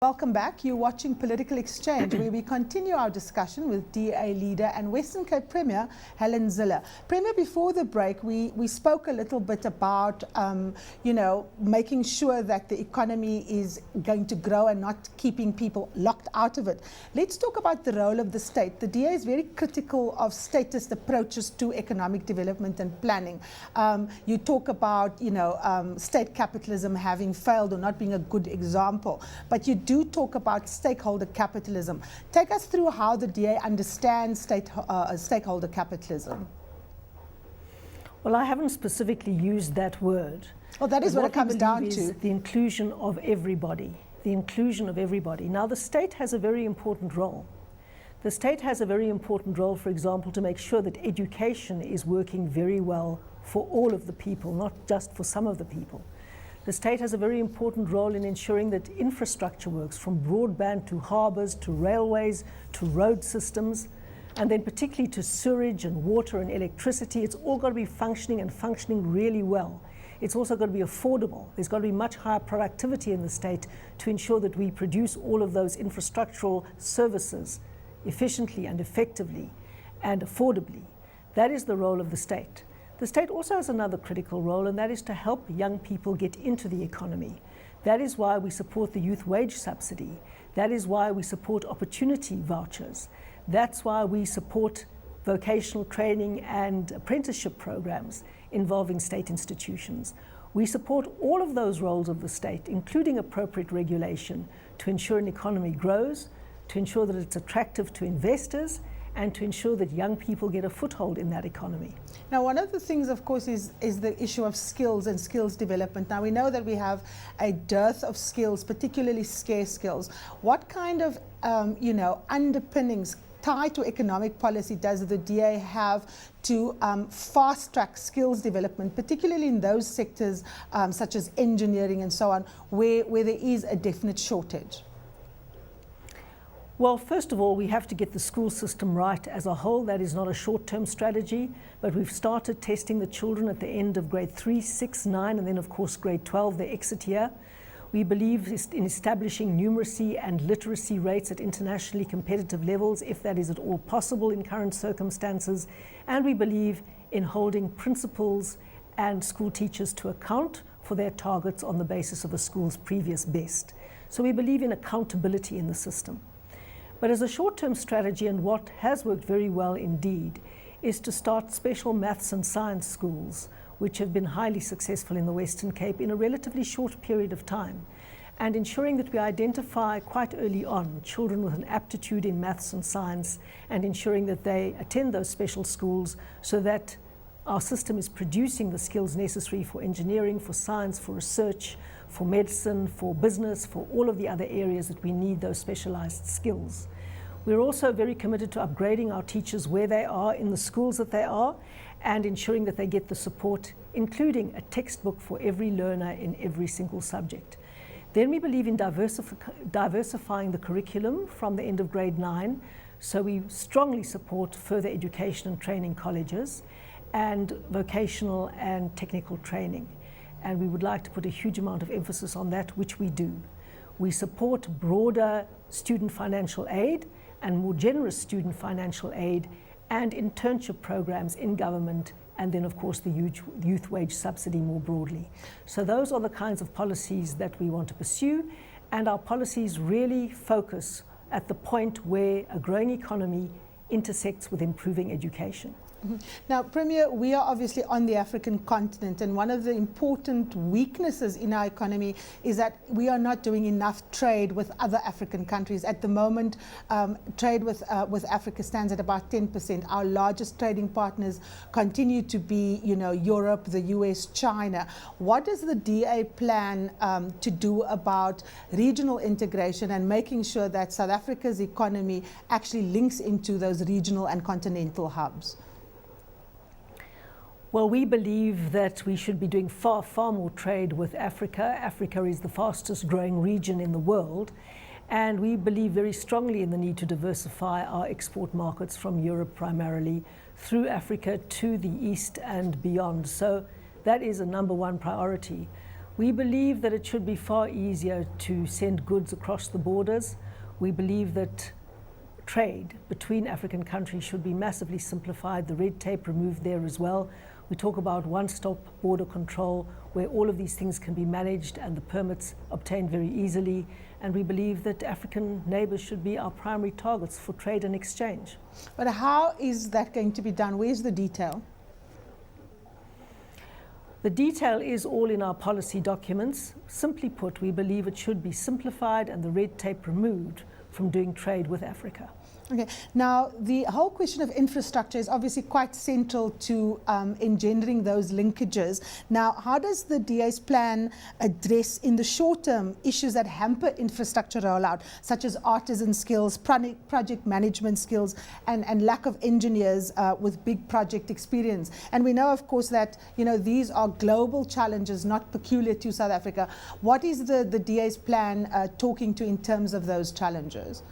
Welcome back. You're watching Political Exchange, where we continue our discussion with DA leader and Western Cape Premier Helen Zille. Premier, before the break, we spoke a little bit about, making sure that the economy is going to grow and not keeping people locked out of it. Let's talk about the role of the state. The DA is very critical of statist approaches to economic development and planning. You talk about, state capitalism having failed or not being a good example, but you do talk about stakeholder capitalism. Take us through how the DA understands stakeholder capitalism. Well, I haven't specifically used that word. Well, that is what it comes down to. The inclusion of everybody. The inclusion of everybody. Now, the state has a very important role. The state has a very important role, for example, to make sure that education is working very well for all of the people, not just for some of the people. The state has a very important role in ensuring that infrastructure works, from broadband to harbours, to railways, to road systems, and then particularly to sewage and water and electricity. It's all got to be functioning and functioning really well. It's also got to be affordable. There's got to be much higher productivity in the state to ensure that we produce all of those infrastructural services efficiently and effectively and affordably. That is the role of the state. The state also has another critical role, and that is to help young people get into the economy. That is why we support the youth wage subsidy. That is why we support opportunity vouchers. That's why we support vocational training and apprenticeship programs involving state institutions. We support all of those roles of the state, including appropriate regulation, to ensure an economy grows, to ensure that it's attractive to investors, and to ensure that young people get a foothold in that economy. Now, one of the things, of course, is the issue of skills and skills development. Now, we know that we have a dearth of skills, particularly scarce skills. What kind of, underpinnings tied to economic policy does the DA have to fast-track skills development, particularly in those sectors such as engineering and so on, where there is a definite shortage? Well, first of all, we have to get the school system right as a whole. That is not a short-term strategy, but we've started testing the children at the end of grade 3, 6, 9, and then of course grade 12, the exit year. We believe in establishing numeracy and literacy rates at internationally competitive levels, if that is at all possible in current circumstances. And we believe in holding principals and school teachers to account for their targets on the basis of a school's previous best. So we believe in accountability in the system. But as a short-term strategy, and what has worked very well indeed, is to start special maths and science schools, which have been highly successful in the Western Cape in a relatively short period of time, and ensuring that we identify quite early on children with an aptitude in maths and science, and ensuring that they attend those special schools so that our system is producing the skills necessary for engineering, for science, for research, for medicine, for business, for all of the other areas that we need those specialized skills. We're also very committed to upgrading our teachers where they are in the schools that they are, and ensuring that they get the support, including a textbook for every learner in every single subject. Then we believe in diversifying the curriculum from the end of grade 9, so we strongly support further education and training colleges and vocational and technical training. And we would like to put a huge amount of emphasis on that, which we do. We support broader student financial aid and more generous student financial aid and internship programs in government, and then of course the youth wage subsidy more broadly. So those are the kinds of policies that we want to pursue, and our policies really focus at the point where a growing economy intersects with improving education. Now, Premier, we are obviously on the African continent, and one of the important weaknesses in our economy is that we are not doing enough trade with other African countries. At the moment, trade with Africa stands at about 10%. Our largest trading partners continue to be, Europe, the US, China. What does the DA plan to do about regional integration and making sure that South Africa's economy actually links into those regional and continental hubs? Well, we believe that we should be doing far, far more trade with Africa. Africa is the fastest growing region in the world, and we believe very strongly in the need to diversify our export markets from Europe primarily through Africa to the east and beyond. So that is a number one priority. We believe that it should be far easier to send goods across the borders. We believe that trade between African countries should be massively simplified, the red tape removed there as well. We talk about one-stop border control where all of these things can be managed and the permits obtained very easily. And we believe that African neighbours should be our primary targets for trade and exchange. But how is that going to be done? Where's the detail? The detail is all in our policy documents. Simply put, we believe it should be simplified and the red tape removed from doing trade with Africa. Okay. Now, the whole question of infrastructure is obviously quite central to engendering those linkages. Now, how does the DA's plan address in the short term issues that hamper infrastructure rollout, such as artisan skills, project management skills, and lack of engineers with big project experience? And we know, of course, that these are global challenges, not peculiar to South Africa. What is the DA's plan talking to in terms of those challenges?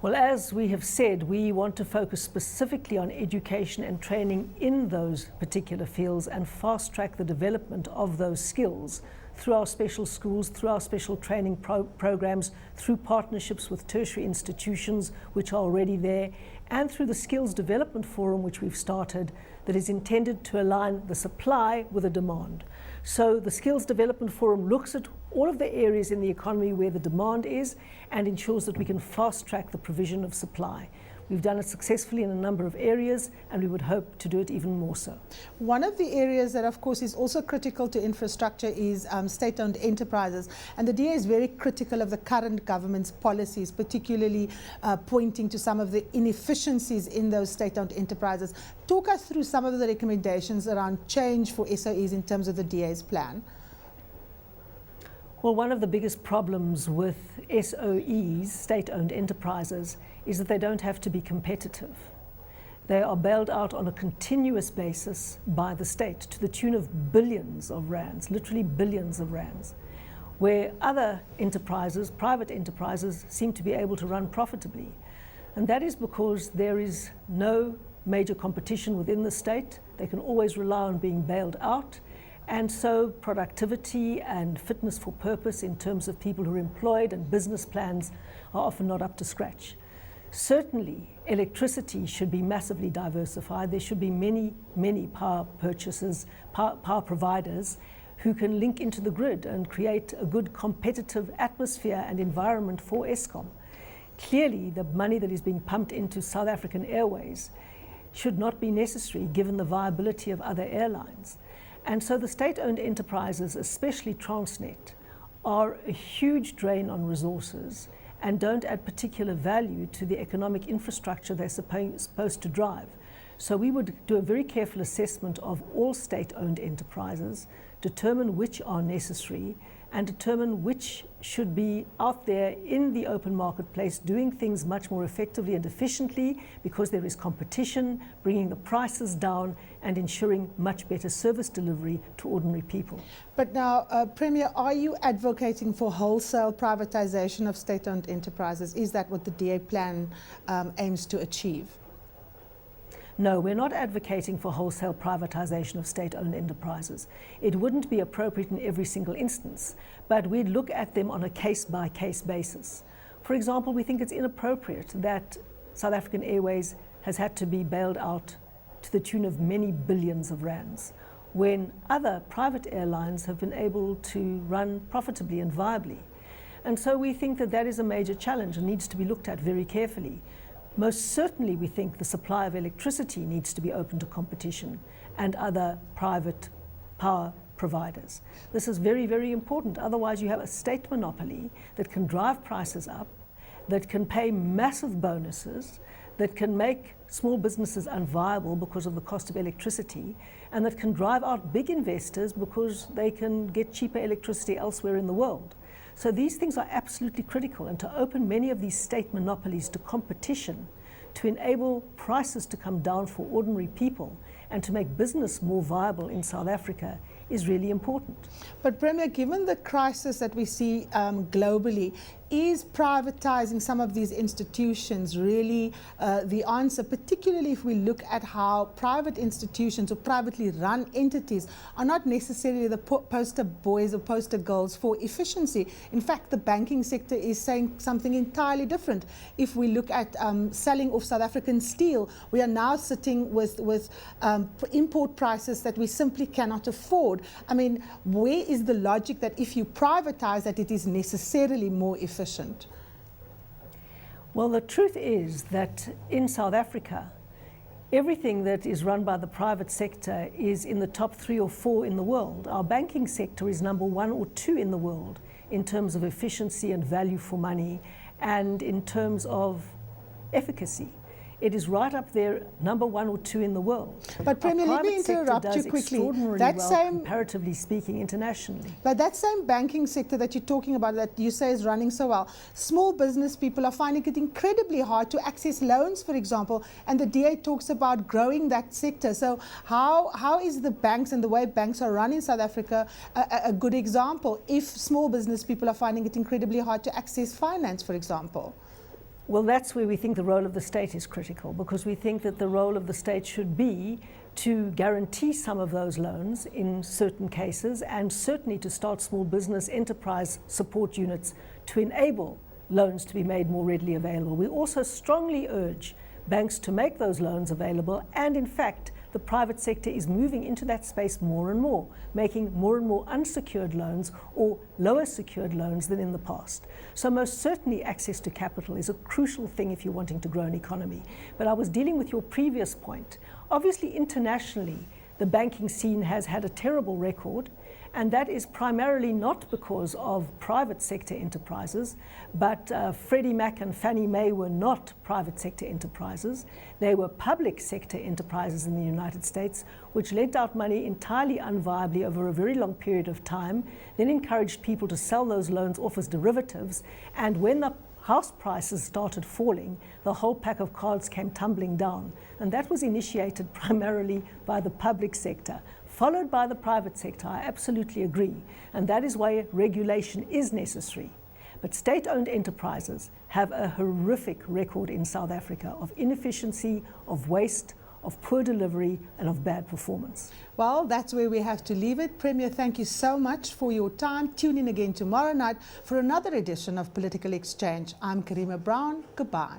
Well, as we have said, we want to focus specifically on education and training in those particular fields and fast track the development of those skills through our special schools, through our special training programs, through partnerships with tertiary institutions which are already there, and through the Skills Development Forum which we've started that is intended to align the supply with the demand. So the Skills Development Forum looks at all of the areas in the economy where the demand is and ensures that we can fast track the provision of supply. We've done it successfully in a number of areas and we would hope to do it even more so. One of the areas that of course is also critical to infrastructure is state-owned enterprises, and the DA is very critical of the current government's policies, particularly pointing to some of the inefficiencies in those state-owned enterprises. Talk us through some of the recommendations around change for SOEs in terms of the DA's plan. Well, one of the biggest problems with SOEs, state-owned enterprises, is that they don't have to be competitive. They are bailed out on a continuous basis by the state to the tune of billions of rands, literally billions of rands, where other enterprises, private enterprises, seem to be able to run profitably. And that is because there is no major competition within the state. They can always rely on being bailed out. And so productivity and fitness for purpose in terms of people who are employed and business plans are often not up to scratch. Certainly, electricity should be massively diversified. There should be many, many power purchasers, power providers who can link into the grid and create a good competitive atmosphere and environment for Eskom. Clearly, the money that is being pumped into South African Airways should not be necessary given the viability of other airlines. And so the state-owned enterprises, especially Transnet, are a huge drain on resources and don't add particular value to the economic infrastructure they're supposed to drive. So we would do a very careful assessment of all state-owned enterprises, determine which are necessary, and determine which should be out there in the open marketplace doing things much more effectively and efficiently because there is competition, bringing the prices down and ensuring much better service delivery to ordinary people. But now, Premier, are you advocating for wholesale privatisation of state-owned enterprises? Is that what the DA plan aims to achieve? No, we're not advocating for wholesale privatisation of state-owned enterprises. It wouldn't be appropriate in every single instance, but we'd look at them on a case-by-case basis. For example, we think it's inappropriate that South African Airways has had to be bailed out to the tune of many billions of rands, when other private airlines have been able to run profitably and viably. And so we think that that is a major challenge and needs to be looked at very carefully. Most certainly we think the supply of electricity needs to be open to competition and other private power providers. This is very, very important. Otherwise you have a state monopoly that can drive prices up, that can pay massive bonuses, that can make small businesses unviable because of the cost of electricity, and that can drive out big investors because they can get cheaper electricity elsewhere in the world. So these things are absolutely critical, and to open many of these state monopolies to competition, to enable prices to come down for ordinary people and to make business more viable in South Africa is really important. But Premier, given the crisis that we see globally, is privatizing some of these institutions really the answer, particularly if we look at how private institutions or privately run entities are not necessarily the poster boys or poster girls for efficiency? In fact, the banking sector is saying something entirely different. If we look at selling off South African steel, we are now sitting with import prices that we simply cannot afford. I mean, where is the logic that if you privatize that it is necessarily more efficient? Well, the truth is that in South Africa, everything that is run by the private sector is in the top 3 or 4 in the world. Our banking sector is number 1 or 2 in the world in terms of efficiency and value for money, and in terms of efficacy. It is right up there, number 1 or 2 in the world. But Premier, let me interrupt you quickly. That well, same, comparatively speaking, internationally. But that same banking sector that you're talking about, that you say is running so well, small business people are finding it incredibly hard to access loans, for example, and the DA talks about growing that sector. So how is the banks and the way banks are run in South Africa a good example if small business people are finding it incredibly hard to access finance, for example? Well, that's where we think the role of the state is critical, because we think that the role of the state should be to guarantee some of those loans in certain cases, and certainly to start small business enterprise support units to enable loans to be made more readily available. We also strongly urge banks to make those loans available, and in fact, the private sector is moving into that space more and more, making more and more unsecured loans or lower secured loans than in the past. So most certainly access to capital is a crucial thing if you're wanting to grow an economy. But I was dealing with your previous point. Obviously, internationally, the banking scene has had a terrible record, and that is primarily not because of private sector enterprises, but Freddie Mac and Fannie Mae were not private sector enterprises. They were public sector enterprises in the United States, which lent out money entirely unviably over a very long period of time, then encouraged people to sell those loans off as derivatives, and when the house prices started falling, the whole pack of cards came tumbling down. And that was initiated primarily by the public sector, followed by the private sector. I absolutely agree. And that is why regulation is necessary. But state-owned enterprises have a horrific record in South Africa of inefficiency, of waste, of poor delivery, and of bad performance. Well, that's where we have to leave it. Premier, thank you so much for your time. Tune in again tomorrow night for another edition of Political Exchange. I'm Karima Brown. Goodbye.